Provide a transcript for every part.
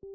Thì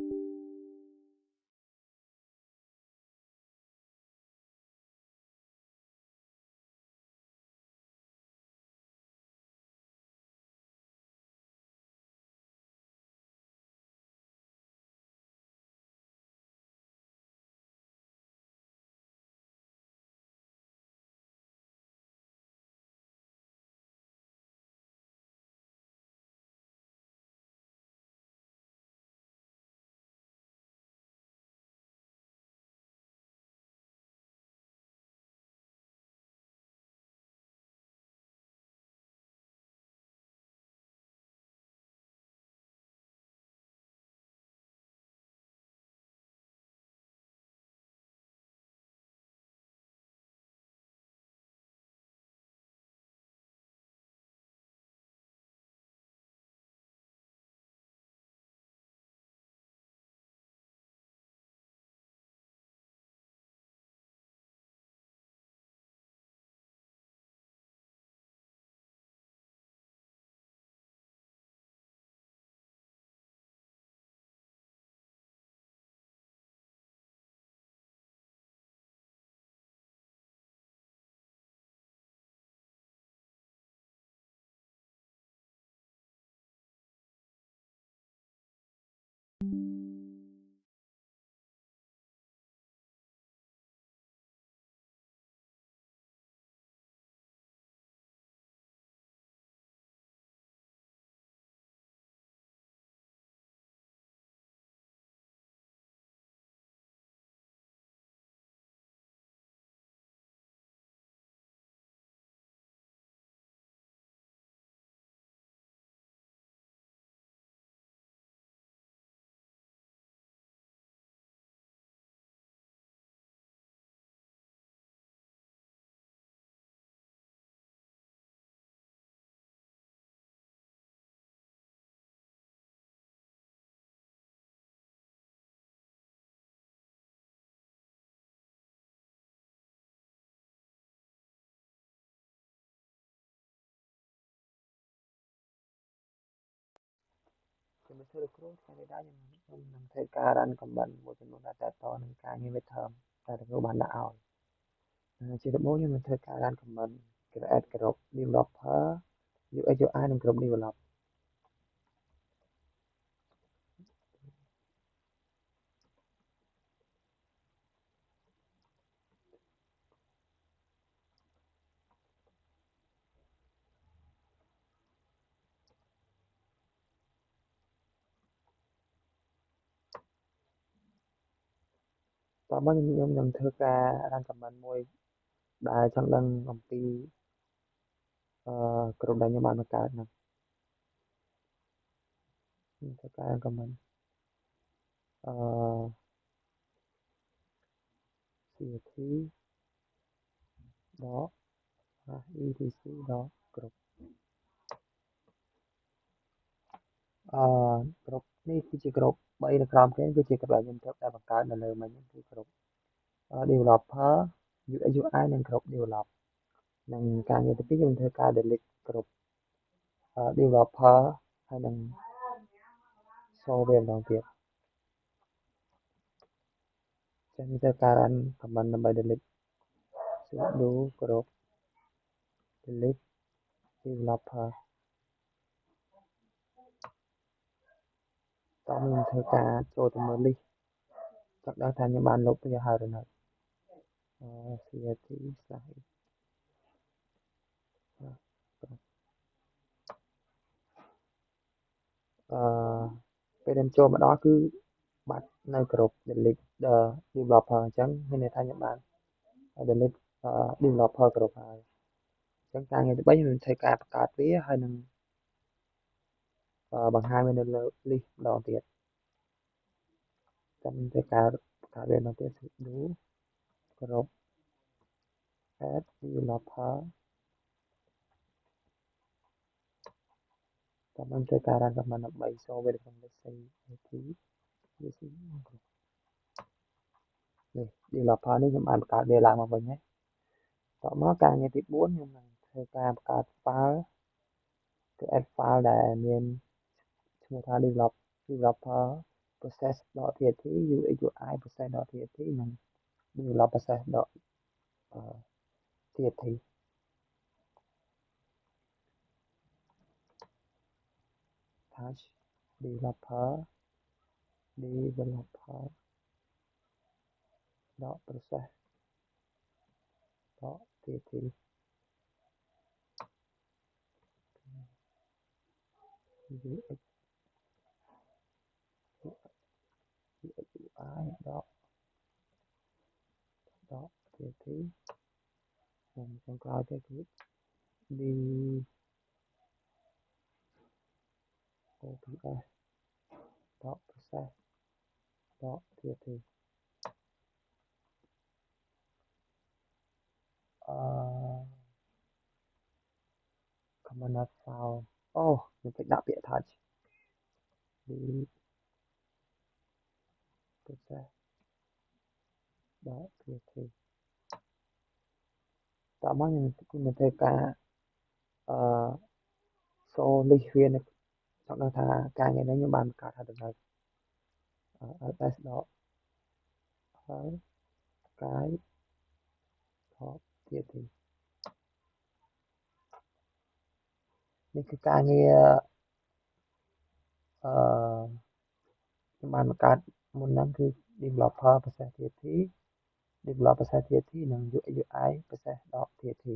mình sẽ đượcគ្រូថ្ងៃនេះដែរខ្ញុំនឹងធ្វើការ run comment មួយចំនួនដែលតទៅនឹងការងារ midterm ដែលគ្រូបានដាក់ឲ្យជាដំបូងខ្ញុំនឹងធ្វើការ run comment create group developer UX UI និង group develop តោះមកខ្ញុំនឹងធ្វើការ run comment មួយដែលចង់ដឹងអំពីgroup ដែលខ្ញុំបានបង្កើតហ្នឹងខ្ញុំធ្វើការ run comment អឺ CT ដក etc ដក group group នេះគឺជា group 3នៅក្រោមគេគឺជា group ដែលខ្ញុំត្រូវតែបង្កើតនៅលើមិញគឺ group developer UX UI និង group develop និងការងារទី2ខ្ញុំធ្វើការ delete group developer ហើយនឹង show វាម្ដងទៀតចឹងខ្ញុំធ្វើការ run comment ដើម្បី delete sudo group delete developer តោះខ្ញុំធ្វើការចូលទៅមើល list ចង់ដឹងថាខ្ញុំបានលុបវាហើយឬនៅcrt/e ពេលខ្ញុំចូលមកដល់គឺបាត់នៅ group delete developer អញ្ចឹងមានន័យថាខ្ញុំបាន delete developer group ហើយអញ្ចឹងការងារទី3ខ្ញុំនឹងធ្វើការបង្កើតវាហើយនឹងបង្ហាញវានៅលើ list ម្ដងទៀតចាំធ្វើការបង្កើតវាម្ដងទៀត sudo group add developer ចាំខ្ញុំធ្វើការ run command ដើម្បី show វានៅក្នុង list crt នេះ developer នេះខ្ញុំបានបង្កើតវាឡើងមកវិញហើយតមកការងារទី4ខ្ញុំនឹងធ្វើការបង្កើត file គឺ add file ដែលមានឈ្មោះថា developer process ដក TNT UX UI process ដក TNT និង develop process ដក TNT touch developer ដក process ដក TNT UX UI ដក TNT និងចុងក្រោយទៀតគឺ DOPS ដក process ដក TNT command not found អូខ្ញុំភ្លេចដាក់ពាក្យ touch D process ដក TNT តោះមកខ្ញុំធ្វើការសូលីសវានៅចង់ដឹងថាការងារនេះខ្ញុំបានបង្កើតហើយដល់ ls ដក ហើយកាយដក TNT នេះគឺការងារខ្ញុំបានបង្កើតមុនហ្នឹងគឺ developer process TNT develop process TNT និង UX UI process ដក TNT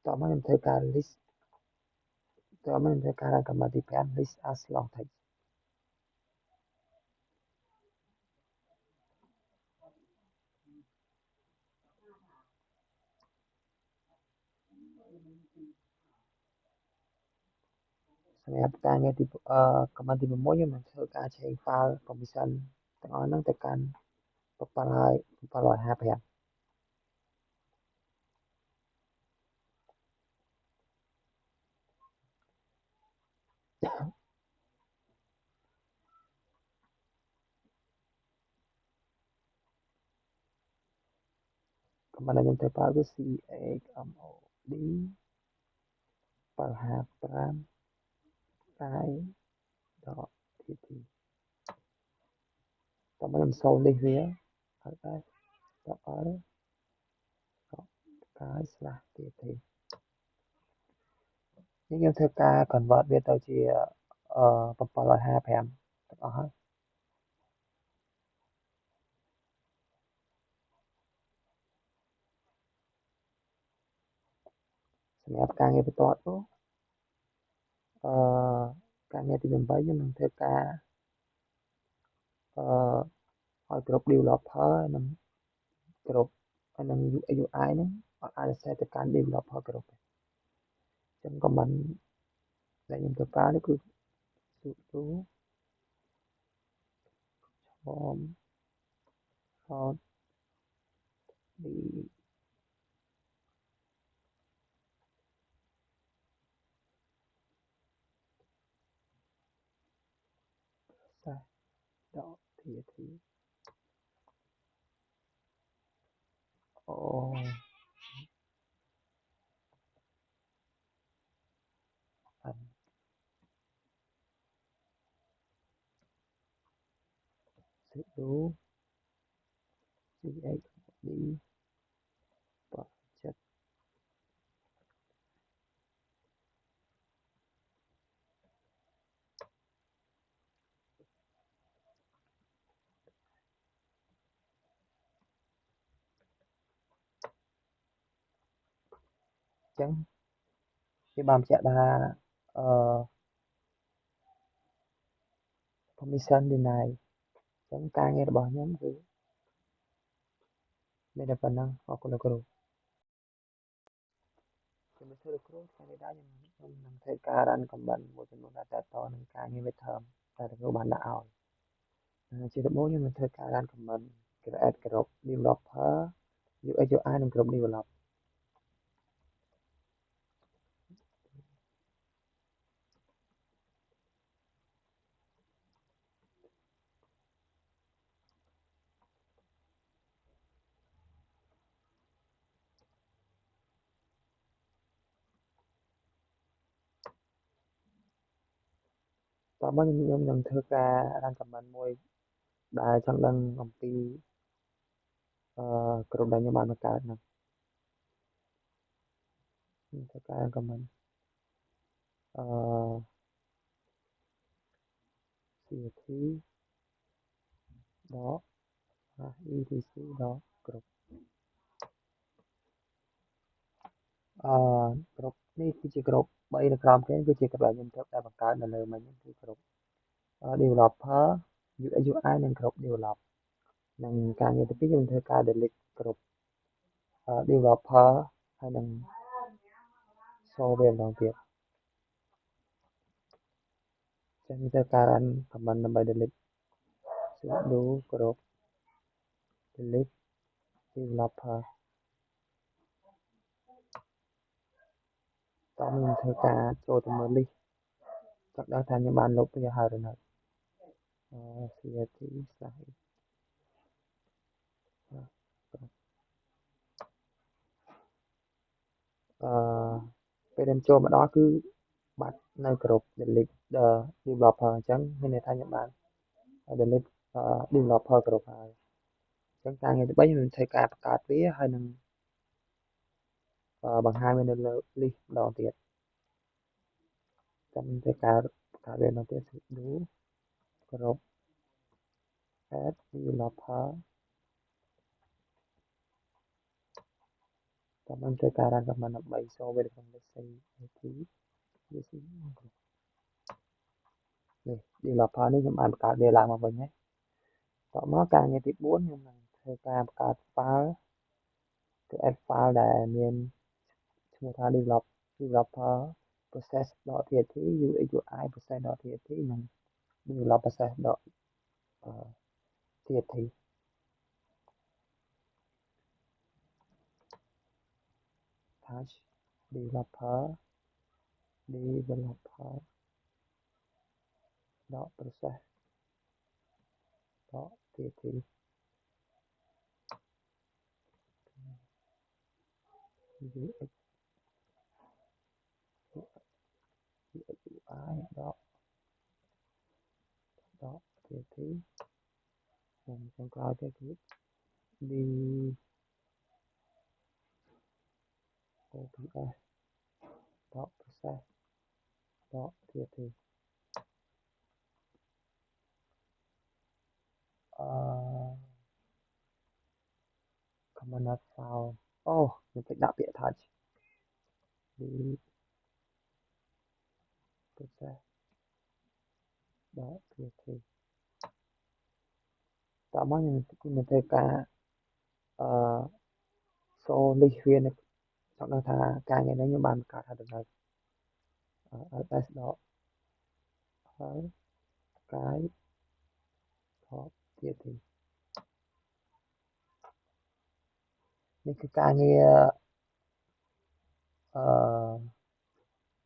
តោះមកខ្ញុំធ្វើការ list តោះមកខ្ញុំធ្វើការ run command ទី5 list as long text សម្រាប់ការងារទីcommand ទី6ខ្ញុំនឹងធ្វើការ change file permission ទាំងអស់ហ្នឹងទៅកាន់755command ដែលខ្ញុំត្រូវប្រើគឺ chmod 755កាយដក TNT តោះមកខ្ញុំសូល list វា ls ដក l ដកកាយ /TNT នេះខ្ញុំធ្វើការ convert វាទៅជា755ទាំងអស់ហើយសម្រាប់ការងារបន្ទាប់នោះការងារទី8ខ្ញុំនឹងធ្វើការឲ្យគ្រប់ developer និងគ្រប់នឹង UX UI ហ្នឹងអាច access ទៅកាន់ developer គ្រប់អញ្ចឹង command ដែលខ្ញុំធ្វើការនេះគឺ sudo form out d dot txt អូ sudo chmod project អញ្ចឹងគេបានបញ្ជាក់ថាpermission deny អញ្ចឹងការងាររបស់ខ្ញុំគឺមានតែប៉ុណ្ណឹងអរគុណលោកគ្រូជំរាបសួរលោកគ្រូថ្ងៃនេះដែរខ្ញុំនឹងធ្វើការ run command មួយចំនួនដែលតទៅនឹងការងារ midterm ដែលលោកគ្រូបានដាក់ឲ្យជាដំបូងខ្ញុំនឹងធ្វើការ run command create group developer UX UI និង group develop តមកខ្ញុំនឹងធ្វើការអានខមមិនមួយដែលចង់ដឹងអំពីក្រុមដែលខ្ញុំបានបង្កើតហ្នឹងខ្ញុំធ្វើការអានខមមិនអឺ CST ដក etc ដកក្រុមអឺក្រុមនេះគឺជាក្រុម3នៅក្រោមគេគឺជាក្រុមដែលខ្ញុំត្រូវតែបង្កើតនៅលើមិញគឺក្រុមdeveloper UX UI និងក្រុម develop និងការងារទី2ខ្ញុំធ្វើការ delete ក្រុមdeveloper ហើយនិង show វាម្ដងទៀតចឹងខ្ញុំធ្វើការ run command ដើម្បី delete sudo ក្រុម delete developer តោះខ្ញុំធ្វើការចូលទៅមើល list ចង់ដឹងថាខ្ញុំបានលុបវាហើយឬនៅcrt/e អឺពេលខ្ញុំចូលមកដល់គឺបាត់នៅក្រុម delete the developer អញ្ចឹងមានន័យថាខ្ញុំបាន delete developer ក្រុមហើយអញ្ចឹងការងារទី3ខ្ញុំនឹងធ្វើការបង្កើតវាហើយនឹងបង្ហាញវានៅលើ list ម្ដងទៀតចាំធ្វើការបង្កើតវាម្ដងទៀត sudo ក្រុម add developer ចាំខ្ញុំធ្វើការ run command ដើម្បី show វានៅក្នុង list crt នេះ developer នេះខ្ញុំបានបង្កើតវាឡើងមកវិញហើយតមកការងារទី4ខ្ញុំនឹងធ្វើការបង្កើត file គឺ add file ដែលមានឈ្មោះថា developer process.txt UX UI process.txt និង develop process.txt touch developer process.txt UX UI.txt និងចុងក្រោយទៀតគឺ deops.process.txt អឺ command not found អូខ្ញុំភ្លេចដាក់ពាក្យ touch process.txt តមកខ្ញុំនឹងធ្វើការអឺ show list វានៅចង់ដឹងថាការងារនេះខ្ញុំបានបង្កើតហើយដល់ ls ដកហើយកាយថតទៀតទីនេះគឺការងារអឺ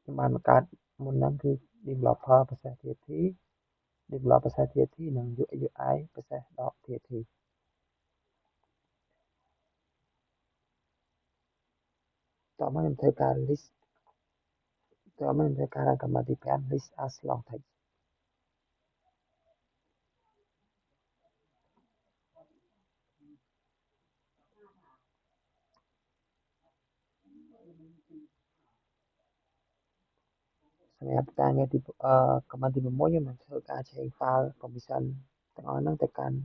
ខ្ញុំបានបង្កើតមុនហ្នឹងគឺ developer process txt develop process txt និង UX UI process.txt តមកខ្ញុំធ្វើការ list តមកខ្ញុំធ្វើការ run command ទី5 list as long text សម្រាប់ការងារទីcommand ទី6ខ្ញុំនឹងធ្វើការ change file permission ទាំងអស់ហ្នឹងទៅកាន់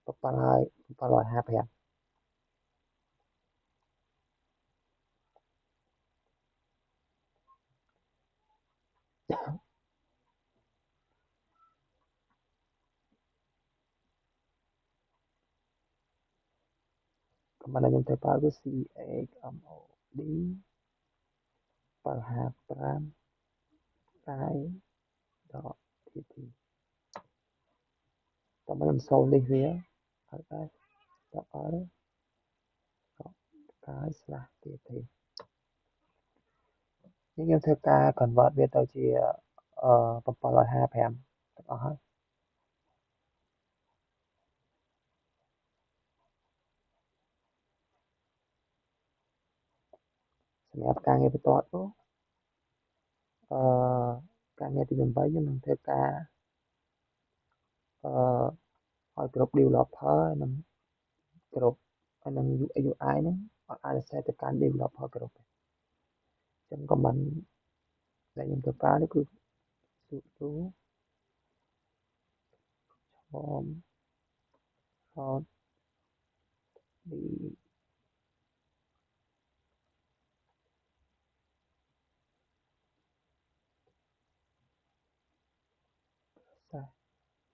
755command ដែលខ្ញុំត្រូវប្រើគឺ chmod 755កាយដក txt តមកខ្ញុំសូននេះវា ls ដក l ដកកាយ /txt នេះខ្ញុំធ្វើការ convert វាទៅជា755ទាំងអស់ហើយសម្រាប់ការងារបន្ទាប់នោះអឺ ការងារទី8ខ្ញុំនឹងធ្វើការអឺឲ្យគ្រប់ developer និងគ្រប់ហើយនឹង UI ហ្នឹងអាច set ទៅកាន់ developer គ្រប់អញ្ចឹង comment ដែលខ្ញុំធ្វើការនេះគឺ sudo form hot reset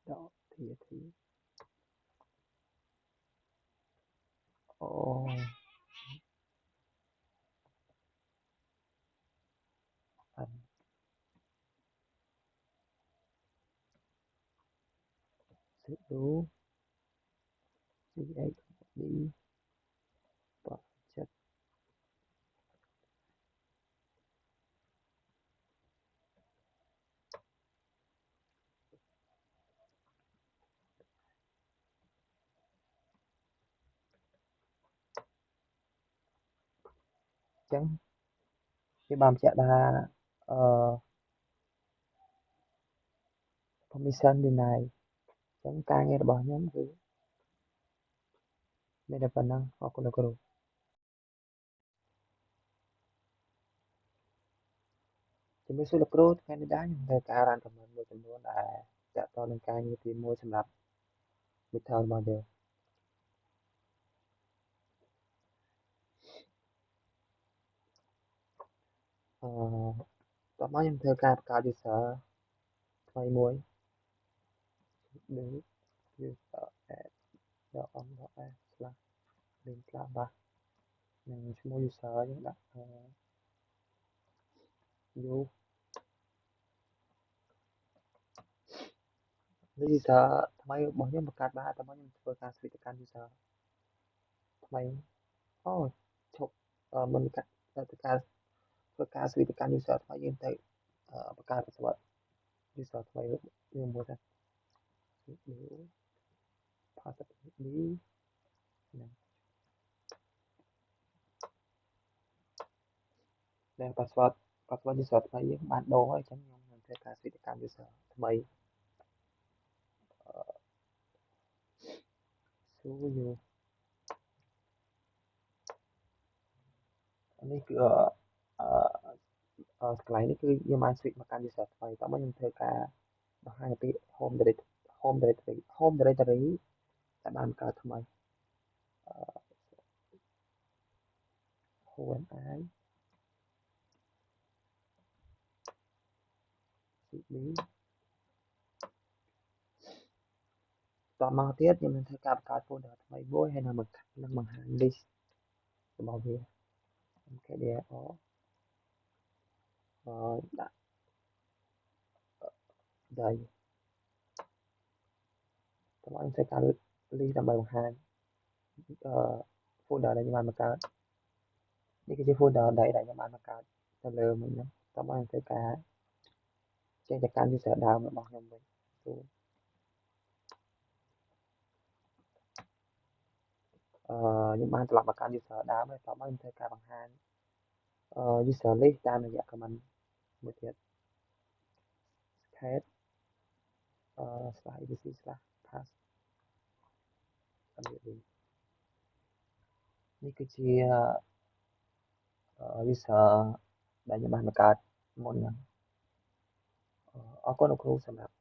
dot tsv អូអាន sudo chd project អញ្ចឹងគេបានបញ្ជាក់ថាអឺ permission deny អញ្ចឹងការងាររបស់ខ្ញុំគឺមានតែប៉ុណ្ណឹងអរគុណលោកគ្រូជំរាបសួរលោកគ្រូថ្ងៃនេះដែរខ្ញុំត្រូវការរ៉ានខមមិនមួយចំនួនដែលតាក់ទងនឹងការងារទី1សម្រាប់ midterm របស់យើងអឺតោះមកខ្ញុំធ្វើការបង្កើត user ថ្មីមួយដូច user add .on.s/link class បាទនិងឈ្មោះ user យើងដាក់u user ថ្មីរបស់ខ្ញុំបង្កើតបានតែមកខ្ញុំធ្វើការ switch ទៅកាន់ user ថ្មីអូឈប់មុនកាត់ទៅការធ្វើការ switch ទៅកាន់ user ថ្មីយើងទៅបង្កើត password user ថ្មីយើងមួយទៅ password នេះដែល password user ថ្មីយើងបានដូរហើយអញ្ចឹងខ្ញុំនឹងធ្វើការ switch ទៅកាន់ user ថ្មីsudo នេះគឺកន្លែងនេះគឺយើងបាន switch មកកាន់ user ថ្មីតោះមកខ្ញុំធ្វើការបង្ហាញពី home directory ដែលបានបង្កើតថ្មីHOMI cd តមកទៀតខ្ញុំនឹងធ្វើការបង្កើត folder ថ្មីមួយហើយនឹងបង្ហាញ list របស់វា mkdir ដាក់ដៃតមកខ្ញុំធ្វើការ list ដើម្បីបង្ហាញfolder ដែលខ្ញុំបានបង្កើតនេះគឺជា folder ដែលខ្ញុំបានបង្កើតទៅលើមិញហ្នឹងតមកខ្ញុំធ្វើការចេញទៅកាន់ user ដើមរបស់ខ្ញុំវិញខ្ញុំបានត្រឡប់មកកាន់ user ដើមហើយតមកខ្ញុំធ្វើការបង្ហាញuser list តាមរយៈ command មួយទៀត head /etc/pass នេះគឺជា user ដែលខ្ញុំបានបង្កើតមុនហ្នឹងអរគុណលោកគ្រូសម្រាប់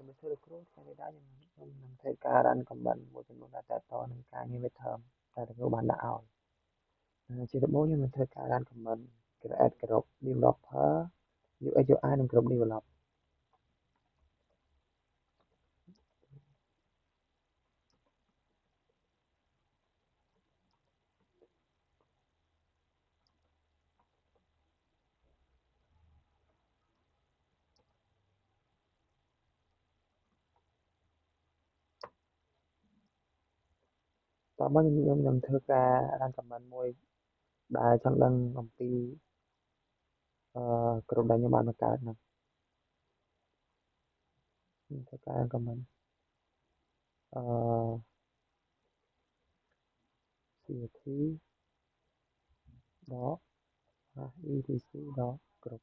មិនធ្វើគ្រូថ្ងៃនេះដែរខ្ញុំនឹងធ្វើការ run comment មួយចំនួនដែលតទៅនឹងការងារ midterm ដែលគ្រូបានដាក់ឲ្យជាដំបូងខ្ញុំនឹងធ្វើការ run comment create group developer UX UI និង group develop តមកខ្ញុំនឹងធ្វើការ run comment មួយដែលចង់ដឹងអំពីក្រុមដែលខ្ញុំបានបង្កើតហ្នឹងខ្ញុំធ្វើការ run comment CT ដក etc ដកក្រុម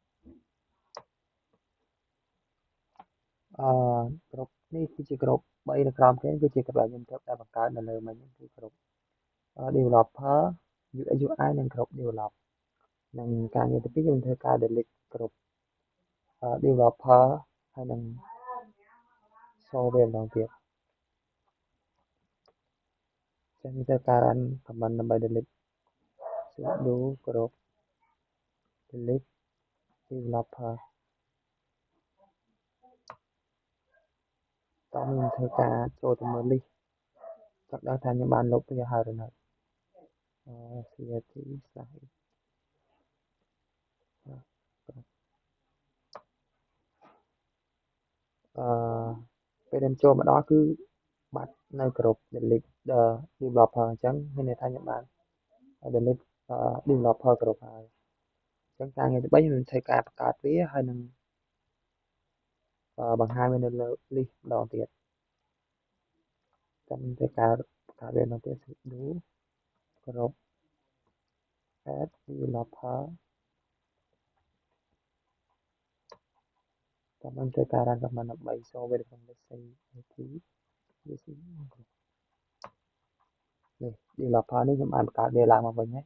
ក្រុមនេះគឺជាក្រុម3នៅក្រោមគេគឺជាក្រុមដែលខ្ញុំត្រូវតែបង្កើតនៅលើមិញគឺក្រុម developer UX UI និងក្រុម develop និងការងារទី2ខ្ញុំធ្វើការ delete ក្រុម developer ហើយនឹង show វាម្ដងទៀតចឹងខ្ញុំធ្វើការ run comment ដើម្បី delete sudo group delete developer តោះខ្ញុំធ្វើការចូលទៅមើល list ចង់ដឹងថាខ្ញុំបានលុបវាហើយឬនៅcrt slash ពេលខ្ញុំចូលមកដល់គឺបាត់នៅក្រុម delete developer អញ្ចឹងមានន័យថាខ្ញុំបាន delete developer គ្រប់ហើយអញ្ចឹងការងារទី3ខ្ញុំនឹងធ្វើការបង្កើតវាហើយនឹងបង្ហាញវានៅលើ list ម្ដងទៀតចាំធ្វើការបង្កើតវាម្ដងទៀត sudo group add developer ចាំខ្ញុំធ្វើការ run command ដើម្បី show វានៅក្នុង list crtនេះ developer នេះខ្ញុំបានបង្កើតវាឡើងមកវិញហើយ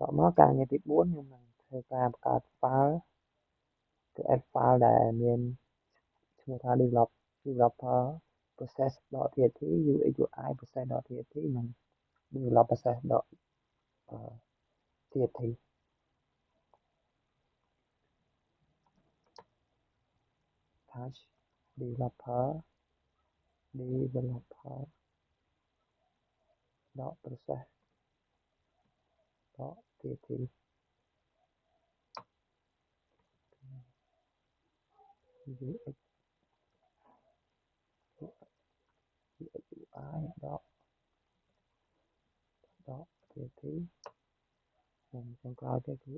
តមកការងារទី4ខ្ញុំនឹងធ្វើការបង្កើត file គឺ add file ដែលមានឈ្មោះថា developer process.txt UX UI process.txt និង develop process.txt touch developer process.txt UX UI .txt និងចុងក្រោយទៅគឺ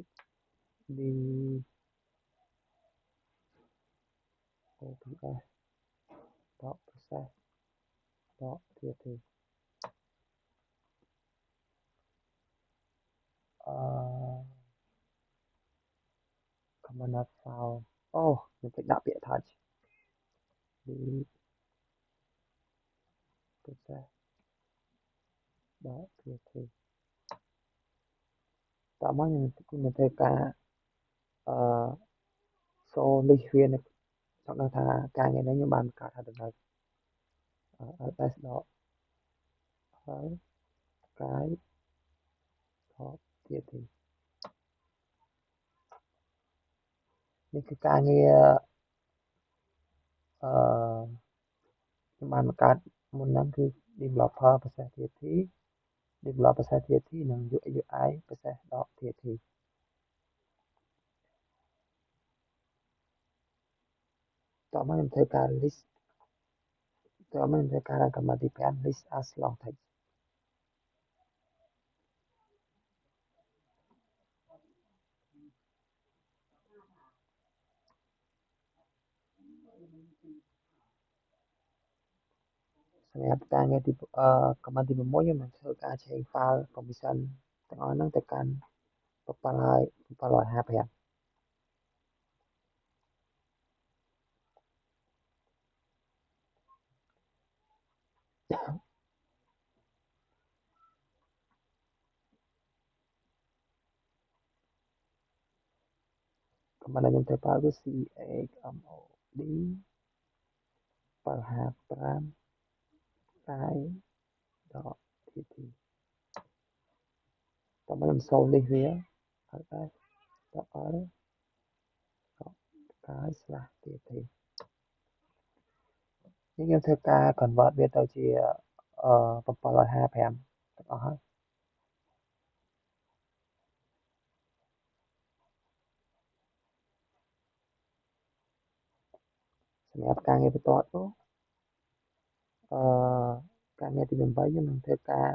ops.process.txt command file អូខ្ញុំភ្លេចដាក់ពាក្យ touch process.txt តមកខ្ញុំនឹងធ្វើការshow list វានៅចង់ដឹងថាការងារនេះខ្ញុំបានបង្កើតហើយដល់ls ដកហើយកាយដក txt នេះគឺការងារខ្ញុំបានបង្កើតមុនហ្នឹងគឺ developer process.txt develop process.txt និង UX UI process.txt តមកខ្ញុំធ្វើការ list តមកខ្ញុំធ្វើការ run command ទី5 list as long text សម្រាប់ការងារទីcommand ទី6ខ្ញុំនឹងធ្វើការ change file permission ទាំងអស់ហ្នឹងទៅកាន់755command ដែលខ្ញុំត្រូវប្រើគឺ chmod 755 cái đó thì tao mới làm sâu đi phía ở đây đó ở đó, cái slash thì những em thơ ca convertវាទៅជា755ទាំងអស់ហើយសម្រាប់ការងារបន្ទាប់នោះអឺការងារទី8ខ្ញុំនឹងធ្វើការ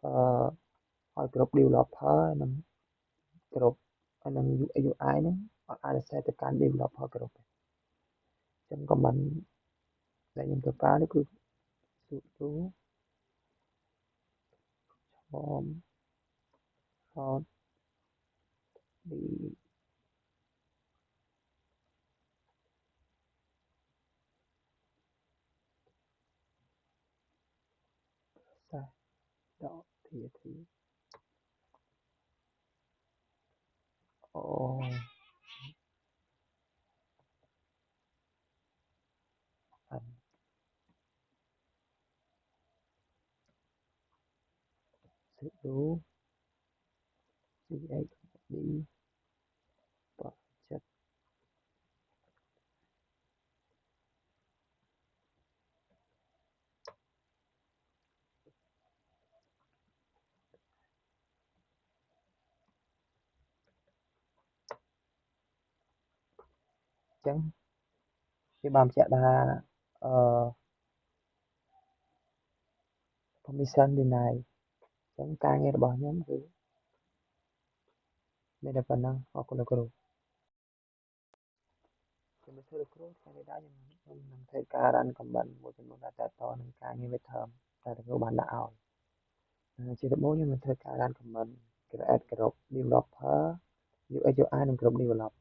អឺឲ្យគ្រប់ developer និងគ្រប់ហើយនឹង UI ហ្នឹងអាច set ទៅកាន់ developer គ្រប់ទេអញ្ចឹង comment ដែលខ្ញុំធ្វើការនេះគឺ sudo form dot default dot php អូអឺ sudo chd project អញ្ចឹងគេបានបញ្ជាក់ថាអឺ permission deny អញ្ចឹងការងាររបស់ខ្ញុំគឺមានតែប៉ុណ្ណឹងអរគុណលោកគ្រូជំរាបសួរលោកគ្រូថ្ងៃនេះដែរខ្ញុំនឹងធ្វើការ run comment មួយចំនួនដែលតទៅនឹងការងារ midterm ដែលលោកគ្រូបានដាក់ឲ្យជាដំបូងខ្ញុំនឹងធ្វើការ run comment create group developer UX UI និង group develop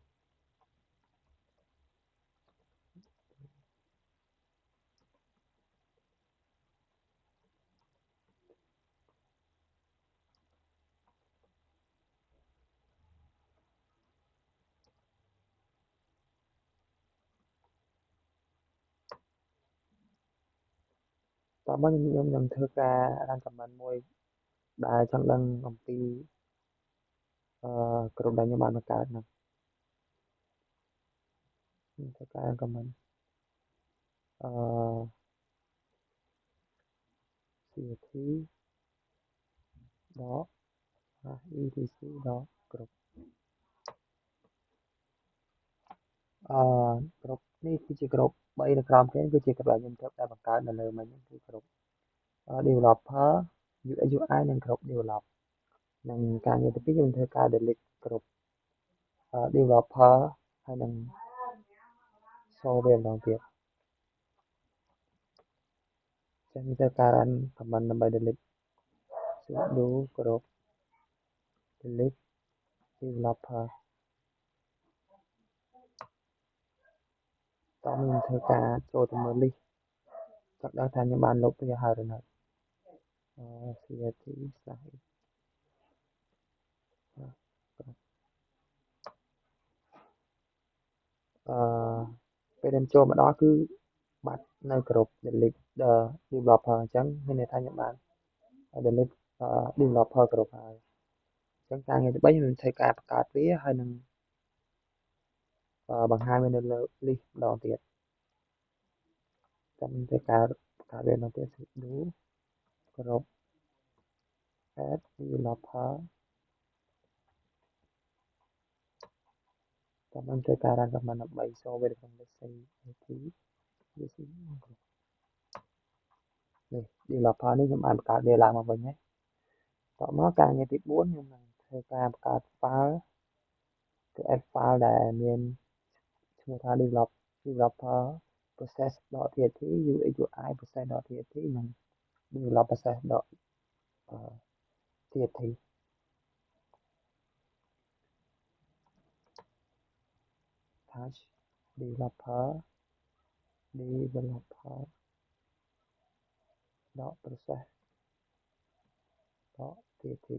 តមកខ្ញុំនឹងធ្វើការ run comment មួយដែលចង់ដឹងអំពីក្រុមដែលខ្ញុំបានបង្កើតហ្នឹងខ្ញុំធ្វើការ run comment អឺ CT ដក etc ដកក្រុមក្រុមនេះគឺជាក្រុម3នៅក្រោមគេគឺជាក្រុមដែលខ្ញុំធ្វើតែបង្កើតនៅលើមិញហ្នឹងគឺក្រុម developer UX UI និងក្រុម develop និងការងារទី2ខ្ញុំធ្វើការ delete ក្រុម developer ហើយនឹង show វាម្ដងទៀតចឹងខ្ញុំធ្វើការ run comment ដើម្បី delete sudo ក្រុម delete developer តោះខ្ញុំធ្វើការចូលទៅមើល list ចង់ដឹងថាខ្ញុំបានលុបវាហើយឬនៅcrt slash អឺពេលខ្ញុំចូលមកដល់គឺបាត់នៅគ្រប់ delete developer អញ្ចឹងមានន័យថាខ្ញុំបាន delete developer គ្រប់ហើយអញ្ចឹងការងារទី3ខ្ញុំនឹងធ្វើការបង្កើតវាហើយនឹងបង្ហាញវានៅលើ list ម្ដងទៀតចាំធ្វើការបង្កើតវាម្ដងទៀត sudo គ្រប់ add developer ចាំខ្ញុំធ្វើការ run command ដើម្បី show វានៅក្នុង list crtនេះ developer នេះខ្ញុំបានបង្កើតវាឡើងមកវិញហើយតមកការងារទី4ខ្ញុំនឹងធ្វើការបង្កើត file គឺ add file ដែលមានឈ្មោះថា developer process.txt UX UI process.txt និង develop process.txt touch developer process.txt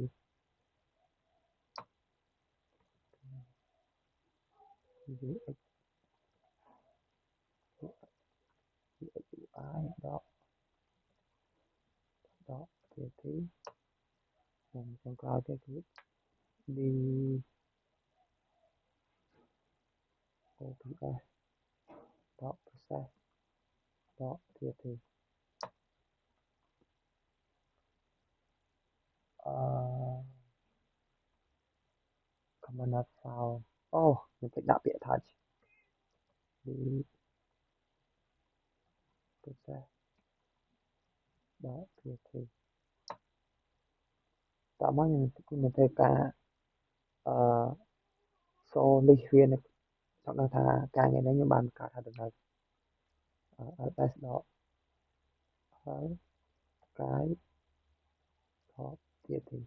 UX ទៀតទីខ្ញុំចង់ក្រោយទៅគឺ D OPS ដក process ដកទៀតទីcommand not found អូខ្ញុំភ្លេចដាក់ពាក្យ touch D process ដកទៀតទីតោះមកខ្ញុំធ្វើការសូលីសវានៅចង់ដឹងថាការងារនេះខ្ញុំបានបង្កើតហើយដល់ ls ដកហើយកាយដកទៀតទី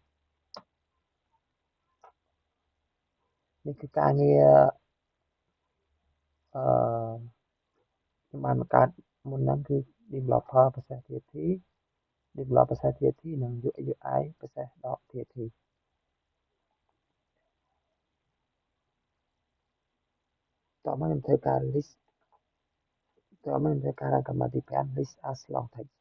នេះគឺការងារខ្ញុំបានបង្កើតមុនហ្នឹងគឺ developer process TFT developer process TFT និង UX UI process ដក TFT តោះមកខ្ញុំធ្វើការ list តោះមកខ្ញុំធ្វើការ command ទី5 list as long text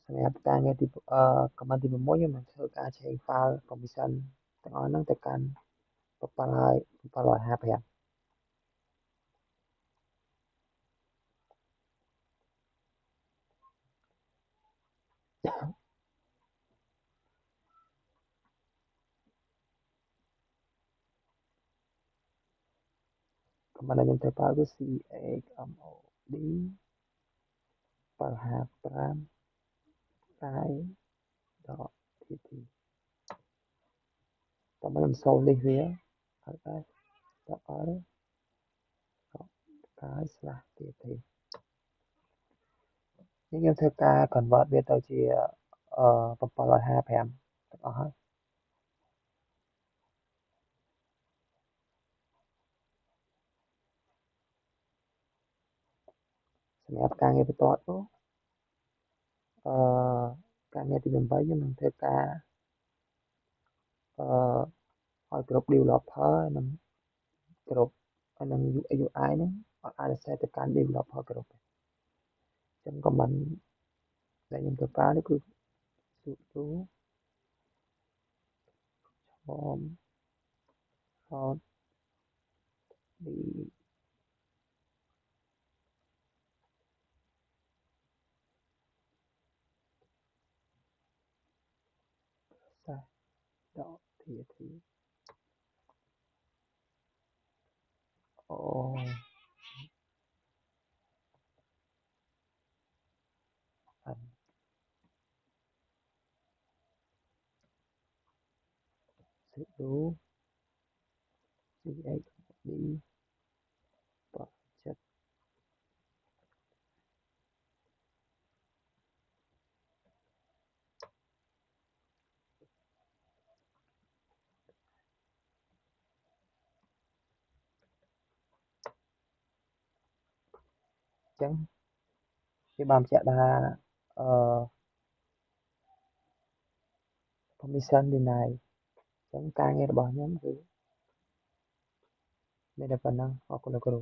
សម្រាប់ការងារទីcommand ទី6ខ្ញុំនឹងធ្វើការ change file permission ទាំងអស់ហ្នឹងទៅកាន់755command ដែលខ្ញុំធ្វើប្រើគឺ CHMOD 755កាយដក TT តោះមកខ្ញុំសូល list វាហើយដែរដក L ដកកាយ /TT នេះខ្ញុំធ្វើការ convert វាទៅជា755ទាំងអស់ហើយសម្រាប់ការងារបន្ទាប់ទៅការងារទី8ខ្ញុំនឹងធ្វើការឲ្យគ្រប់ developer និងគ្រប់នឹង UX UI ហ្នឹងអាច access ទៅកាន់ developer គ្រប់អញ្ចឹង command ដែលខ្ញុំធ្វើប្រើនេះគឺ sudo form out d txt អូអាន sudo chmod project អញ្ចឹងគេបានបញ្ជាក់ថាpermission deny អញ្ចឹងការងាររបស់ខ្ញុំគឺមានតែប៉ុណ្ណឹងអរគុណលោកគ្រូ